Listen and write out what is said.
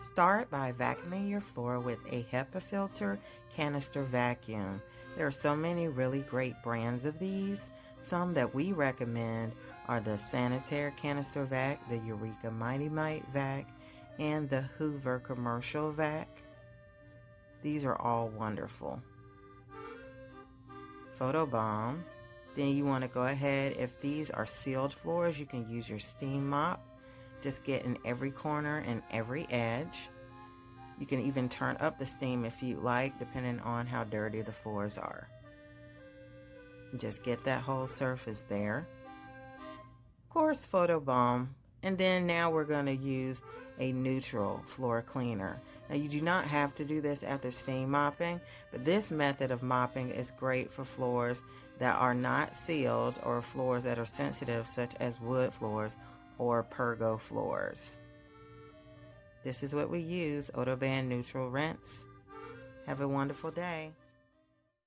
Start by vacuuming your floor with a HEPA filter canister vacuum. There are so many really great brands of these. Some that we recommend are the Sanitaire Canister Vac, the Eureka Mighty Mite Vac, and the Hoover Commercial Vac. These are all wonderful. Photobomb. Then you want to go ahead, if these are sealed floors, you can use your steam mop. Just get in every corner and every edge. You can even turn up the steam if you like, depending on how dirty the floors are. Just get that whole surface there. Of course, photobomb. And then now we're going to use a neutral floor cleaner. Now you do not have to do this after steam mopping, but this method of mopping is great for floors that are not sealed or floors that are sensitive, such as wood floors or pergo floors. This is what we use, Odoband Neutral Rinse. Have a wonderful day.